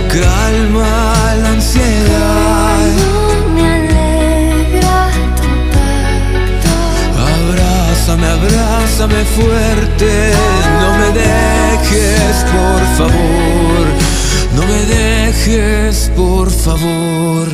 calma la ansiedad. No me alegra tu tacto. Abrázame, abrázame fuerte, no me dejes, por favor, no me dejes, por favor.